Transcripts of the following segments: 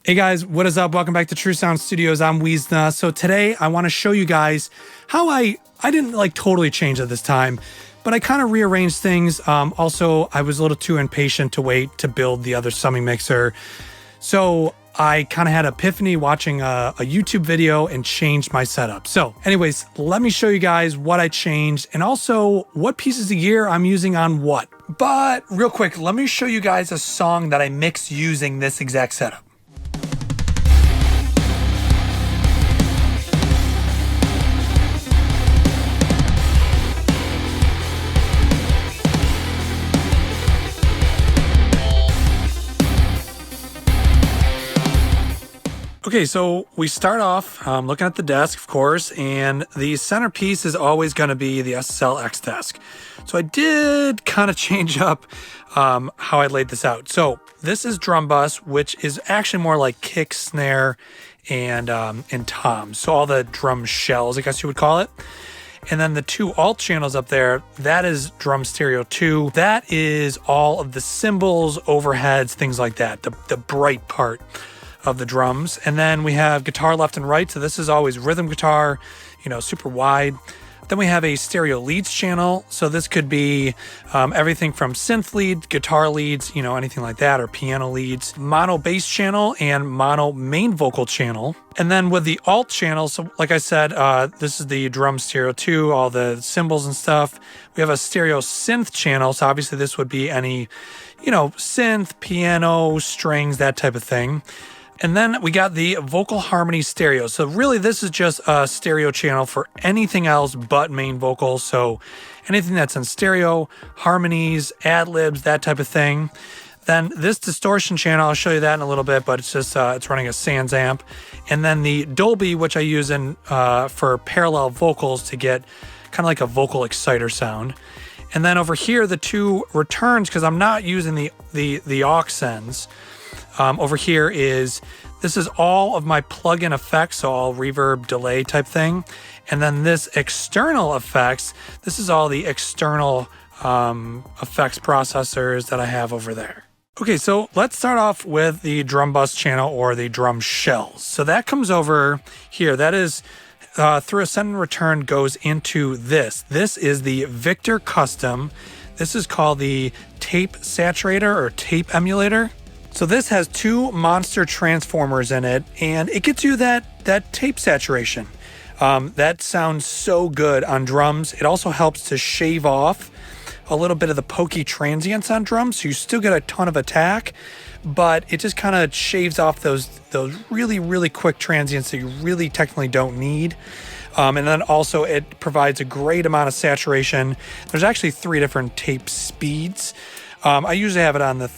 Hey guys, what is up? Welcome back to True Sound Studios. I'm Weezna. So today I want to show you guys how I didn't like totally change it this time, but I kind of rearranged things. Also, I was a little too impatient to wait to build the other summing mixer. So I kind of had an epiphany watching a YouTube video and changed my setup. So anyways, let me show you guys what I changed and also what pieces of gear I'm using on what. But real quick, let me show you guys a song that I mixed using this exact setup. Okay, so we start off looking at the desk, of course, and the centerpiece is always going to be the SSL X Desk. So I did kind of change up how I laid this out. So this is drum bus, which is actually more like kick, snare, and toms. So all the drum shells, I guess you would call it. And then the two alt channels up there, that is drum stereo 2. That is all of the cymbals, overheads, things like that, the bright part of the drums. And then we have guitar left and right. So this is always rhythm guitar, super wide. Then we have a stereo leads channel. So this could be everything from synth lead, guitar leads, anything like that, or piano leads, mono bass channel and mono main vocal channel. And then with the alt channel, so like I said, this is the drum stereo 2, all the cymbals and stuff. We have a stereo synth channel. So obviously this would be any, synth, piano, strings, that type of thing. And then we got the vocal harmony stereo. So really this is just a stereo channel for anything else but main vocals. So anything that's in stereo, harmonies, ad-libs, that type of thing. Then this distortion channel, I'll show you that in a little bit, but it's just, it's running a Sans amp. And then the Dolby, which I use in for parallel vocals to get kind of like a vocal exciter sound. And then over here, the two returns, because I'm not using the aux ends. Over here this is all of my plug-in effects, so all reverb, delay type thing. And then this external effects, this is all the external effects processors that I have over there. Okay, so let's start off with the drum bus channel or the drum shells. So that comes over here. That is through a send and return goes into this. This is the Victor Custom. This is called the tape saturator or tape emulator. So this has two monster transformers in it, and it gets you that tape saturation. That sounds so good on drums. It also helps to shave off a little bit of the pokey transients on drums, so you still get a ton of attack, but it just kind of shaves off those really, really quick transients that you really technically don't need. And then also it provides a great amount of saturation. There's actually 3 different tape speeds. I usually have it on the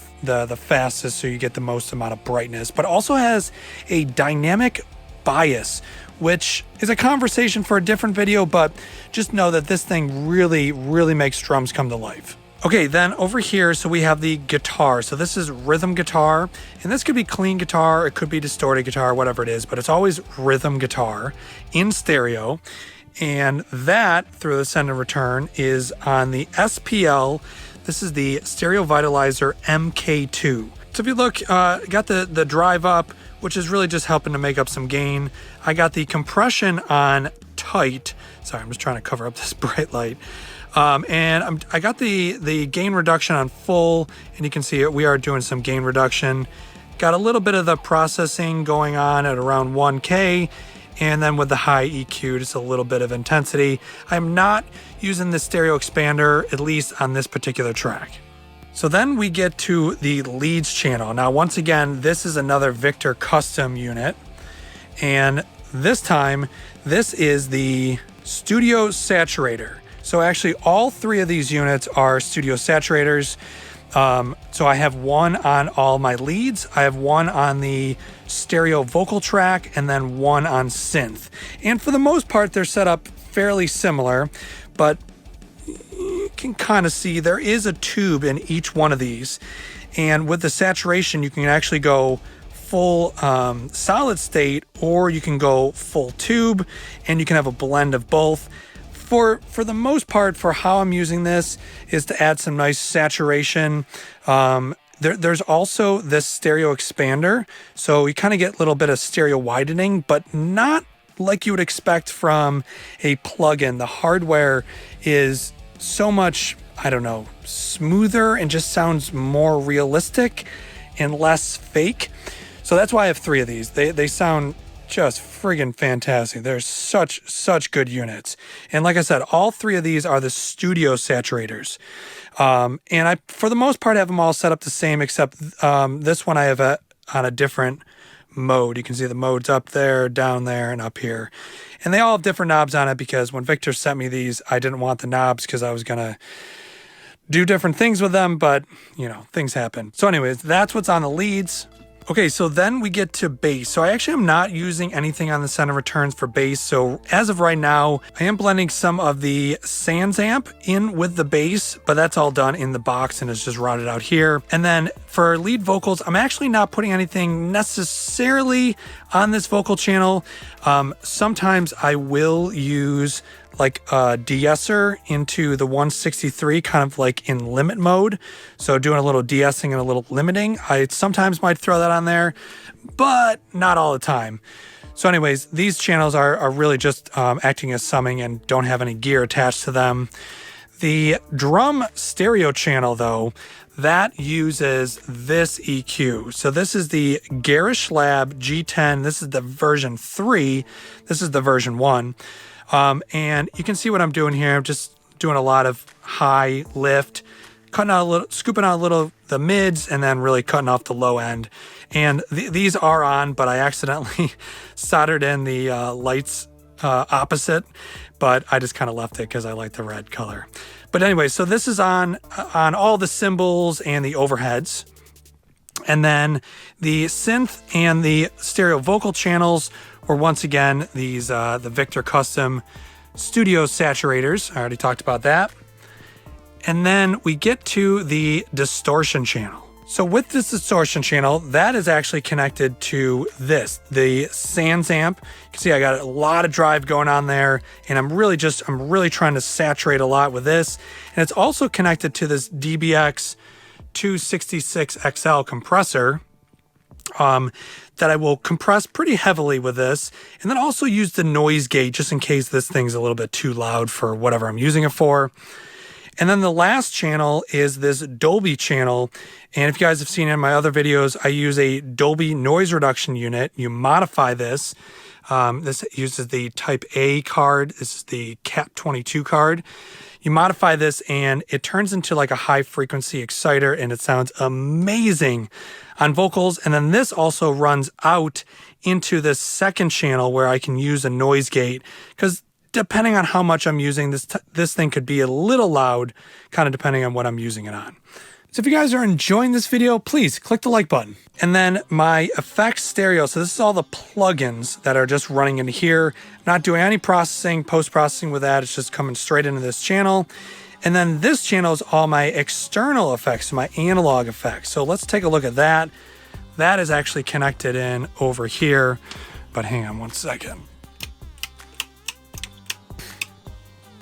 fastest so you get the most amount of brightness, but also has a dynamic bias, which is a conversation for a different video, but just know that this thing really, really makes drums come to life. Okay, then over here, so we have the guitar. So this is rhythm guitar, and this could be clean guitar, it could be distorted guitar, whatever it is, but it's always rhythm guitar in stereo. And that, through the send and return, is on the SPL. This is the Stereo Vitalizer MK2. So if you look, got the drive up, which is really just helping to make up some gain. I got the compression on tight. Sorry, I'm just trying to cover up this bright light. And I got the gain reduction on full, and you can see it. We are doing some gain reduction. Got a little bit of the processing going on at around 1K. And then with the high EQ, just a little bit of intensity. I'm not using the stereo expander, at least on this particular track. So then we get to the leads channel. Now, once again, this is another Victor custom unit. And this time, this is the Studio Saturator. So actually, all 3 of these units are Studio Saturators. So I have one on all my leads, I have one on the stereo vocal track, and then one on synth. And for the most part, they're set up fairly similar, but you can kind of see there is a tube in each one of these. And with the saturation, you can actually go full solid state, or you can go full tube, and you can have a blend of both. For the most part, for how I'm using this is to add some nice saturation. There's also this stereo expander, so you kind of get a little bit of stereo widening, but not like you would expect from a plugin. The hardware is so much, I don't know, smoother and just sounds more realistic and less fake. So that's why I have 3 of these. They sound just friggin' fantastic. They're such good units. And like I said, all 3 of these are the studio saturators. And I, for the most part, have them all set up the same, except this one I have on a different mode. You can see the modes up there, down there, and up here. And they all have different knobs on it because when Victor sent me these, I didn't want the knobs because I was going to do different things with them, but you know, things happen. So anyways, that's what's on the leads. Okay, so then we get to bass. So I actually am not using anything on the center returns for bass. So as of right now, I am blending some of the Sans amp in with the bass, but that's all done in the box and it's just routed out here. And then for lead vocals, I'm actually not putting anything necessarily on this vocal channel. Sometimes I will use like a de-esser into the 163, kind of like in limit mode. So doing a little de-essing and a little limiting. I sometimes might throw that on there, but not all the time. So anyways, these channels are really just acting as summing and don't have any gear attached to them. The drum stereo channel though, that uses this EQ. So this is the Garish Lab G.10. This is the version 3. This is the version 1. And you can see what I'm doing here. I'm just doing a lot of high lift, cutting out a little, scooping out a little the mids, and then really cutting off the low end. And these are on, but I accidentally soldered in the lights opposite, but I just kind of left it because I like the red color. But anyway, so this is on all the cymbals and the overheads. And then the synth and the stereo vocal channels were once again these the Victor Custom Studio Saturators. I already talked about that. And then we get to the distortion channel. So with this distortion channel, that is actually connected to this, the Sans amp. You can see I got a lot of drive going on there, and I'm really trying to saturate a lot with this. And it's also connected to this DBX 266XL compressor that I will compress pretty heavily with this, and then also use the noise gate just in case this thing's a little bit too loud for whatever I'm using it for. And then the last channel is this Dolby channel. And if you guys have seen it in my other videos, I use a Dolby noise reduction unit. You modify this. This uses the Type A card. This is the Cat 22 card. You modify this and it turns into like a high frequency exciter, and it sounds amazing on vocals. And then this also runs out into this second channel where I can use a noise gate, because depending on how much I'm using, this thing could be a little loud, kind of depending on what I'm using it on. So if you guys are enjoying this video, please click the like button. And then my effects stereo. So this is all the plugins that are just running into here. I'm not doing any processing, post-processing with that. It's just coming straight into this channel. And then this channel is all my external effects, my analog effects. So let's take a look at that. That is actually connected in over here, but hang on one second.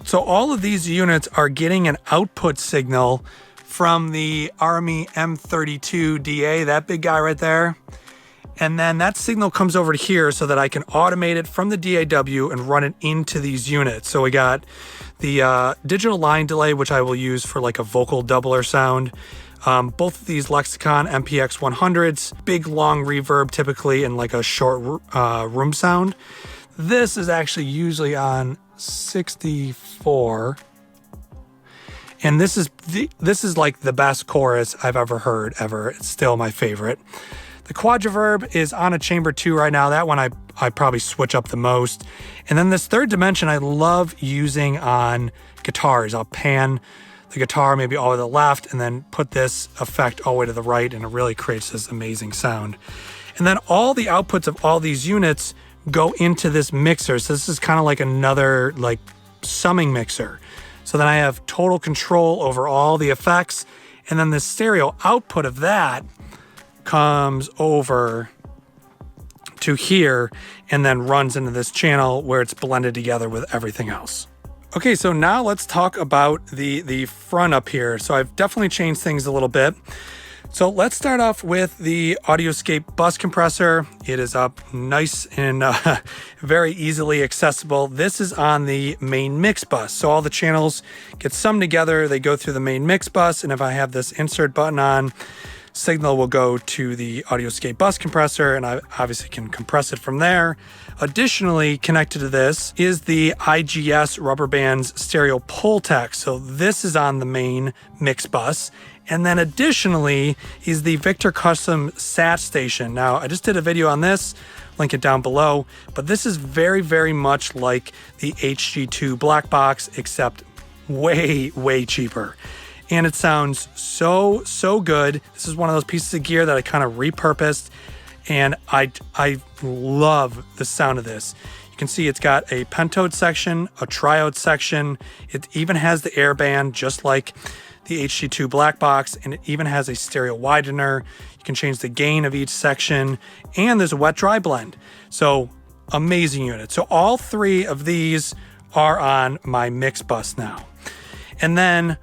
So all of these units are getting an output signal from the Army M32DA, that big guy right there. And then that signal comes over to here so that I can automate it from the DAW and run it into these units. So we got the digital line delay, which I will use for like a vocal doubler sound. Both of these Lexicon MPX 100s, big long reverb typically in like a short room sound. This is actually usually on 64. And this is like the best chorus I've ever heard ever. It's still my favorite. The quadriverb is on a chamber 2 right now. That one I probably switch up the most. And then this third dimension I love using on guitars. I'll pan the guitar maybe all to the left and then put this effect all the way to the right, and it really creates this amazing sound. And then all the outputs of all these units go into this mixer. So this is kind of like another like summing mixer. So then I have total control over all the effects, and then the stereo output of that comes over to here and then runs into this channel where it's blended together with everything else. Okay, so now let's talk about the front up here. So I've definitely changed things a little bit. So let's start off with the Audioscape bus compressor. It is up nice and very easily accessible. This is on the main mix bus. So all the channels get summed together. They go through the main mix bus. And if I have this insert button on, signal will go to the Audioscape bus compressor, and I obviously can compress it from there. Additionally, connected to this is the IGS Rubber Bands Stereo Pultec. So this is on the main mix bus. And then additionally is the Victor Custom SAT station. Now, I just did a video on this, link it down below, but this is very, very much like the HG2 black box, except way, way cheaper. And it sounds so, so good. This is one of those pieces of gear that I kind of repurposed, and I love the sound of this. You can see it's got a pentode section, a triode section. It even has the air band, just like the HG2 black box, and it even has a stereo widener. You can change the gain of each section, and there's a wet dry blend. So amazing unit. So all three of these are on my mix bus now. And then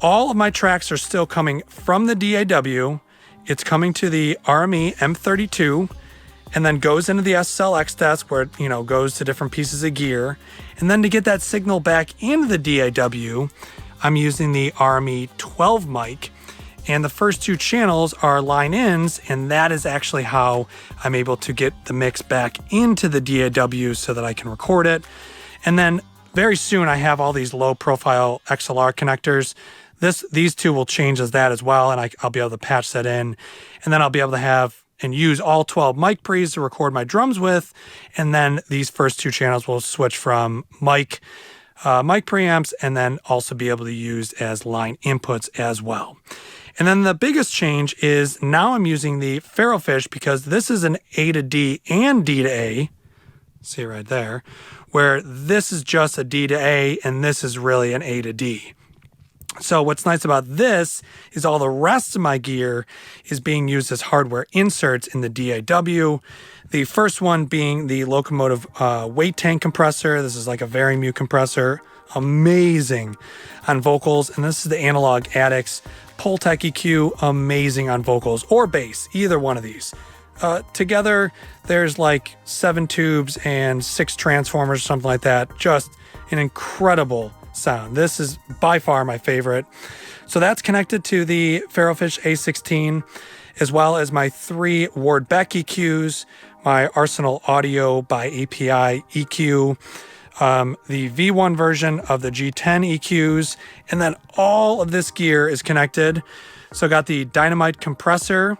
all of my tracks are still coming from the DAW. It's coming to the RME M32 and then goes into the SSL X Desk where it goes to different pieces of gear. And then to get that signal back into the DAW, I'm using the RME 12 mic, and the first two channels are line ins, and that is actually how I'm able to get the mix back into the DAW so that I can record it. And then very soon I have all these low profile XLR connectors. These two will change as that as well, and I'll be able to patch that in. And then I'll be able to have and use all 12 mic pre's to record my drums with. And then these first two channels will switch from mic preamps and then also be able to use as line inputs as well. And then the biggest change is now I'm using the Ferrofish because this is an A to D and D to A. See right there, where this is just a D to A and this is really an A to D. So what's nice about this is all the rest of my gear is being used as hardware inserts in the DAW. The first one being the Locomotive weight tank compressor. This is like a Varimute compressor. Amazing on vocals. And this is the Analog Addicts Pultec EQ. Amazing on vocals or bass, either one of these. Together, there's like 7 tubes and 6 transformers, something like that. Just an incredible sound. This is by far my favorite. So that's connected to the Ferrofish A16, as well as my 3 Ward Beck EQs, my Arsenal Audio by API EQ, the V1 version of the G.ten EQs, and then all of this gear is connected. So I got the Dynamite compressor,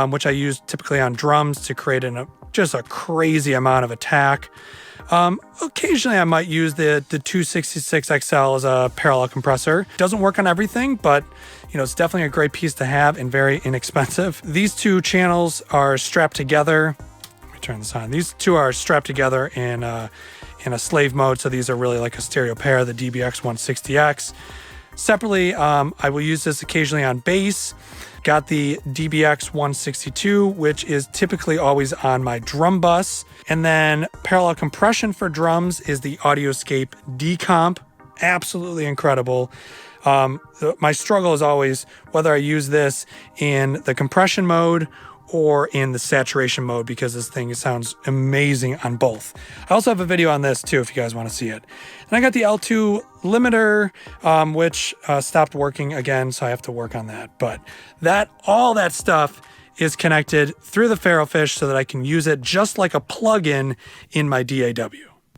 which I use typically on drums to create just a crazy amount of attack. Occasionally I might use the 266 XL as a parallel compressor. Doesn't work on everything, but it's definitely a great piece to have and very inexpensive. These two channels are strapped together. Let me turn this on. These two are strapped together in a slave mode. So these are really like a stereo pair, the DBX 160X. Separately, I will use this occasionally on bass. Got the DBX 162, which is typically always on my drum bus. And then parallel compression for drums is the Audioscape D-Comp. Absolutely incredible. My struggle is always whether I use this in the compression mode or in the saturation mode, because this thing sounds amazing on both. I also have a video on this too if you guys want to see it. And I got the L2 limiter, which stopped working again, so I have to work on that. But all that stuff is connected through the Ferrofish so that I can use it just like a plugin in my DAW.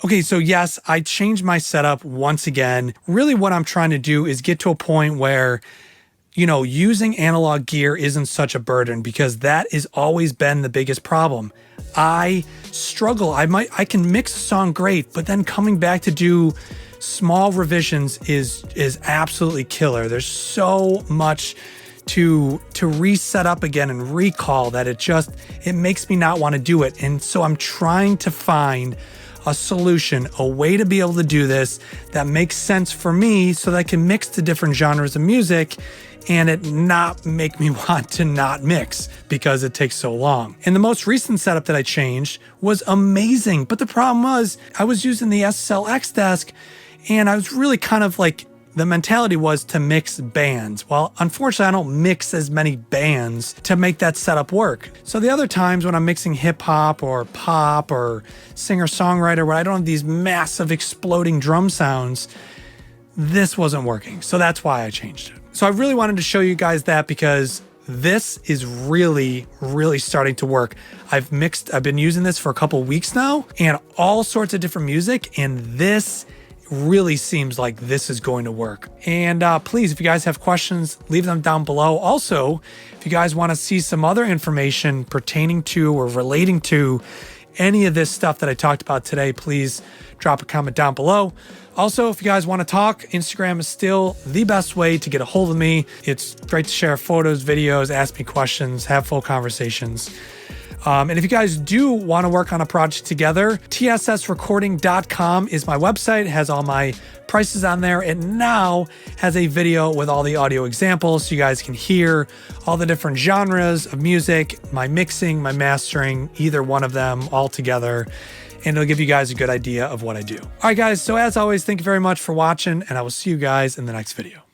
Okay, so yes, I changed my setup once again. Really what I'm trying to do is get to a point where using analog gear isn't such a burden, because that has always been the biggest problem. I struggle. I can mix a song great, but then coming back to do small revisions is absolutely killer. There's so much to reset up again and recall that it makes me not want to do it. And so I'm trying to find a solution, a way to be able to do this that makes sense for me so that I can mix the different genres of music and it not make me want to not mix because it takes so long. And the most recent setup that I changed was amazing. But the problem was I was using the SSL X Desk and I was really kind of like the mentality was to mix bands. Well, unfortunately, I don't mix as many bands to make that setup work. So the other times when I'm mixing hip hop or pop or singer-songwriter where I don't have these massive exploding drum sounds, this wasn't working. So that's why I changed it. So I really wanted to show you guys that because this is really, really starting to work. I've been using this for a couple weeks now and all sorts of different music, and this really seems like this is going to work. And please, if you guys have questions, leave them down below. Also, if you guys want to see some other information pertaining to or relating to any of this stuff that I talked about today, please drop a comment down below. Also, if you guys want to talk, Instagram is still the best way to get a hold of me. It's great to share photos, videos, ask me questions, have full conversations. And if you guys do want to work on a project together, tssrecording.com is my website. It has all my prices on there. It now has a video with all the audio examples so you guys can hear all the different genres of music, my mixing, my mastering, either one of them all together. And it'll give you guys a good idea of what I do. All right, guys. So as always, thank you very much for watching, and I will see you guys in the next video.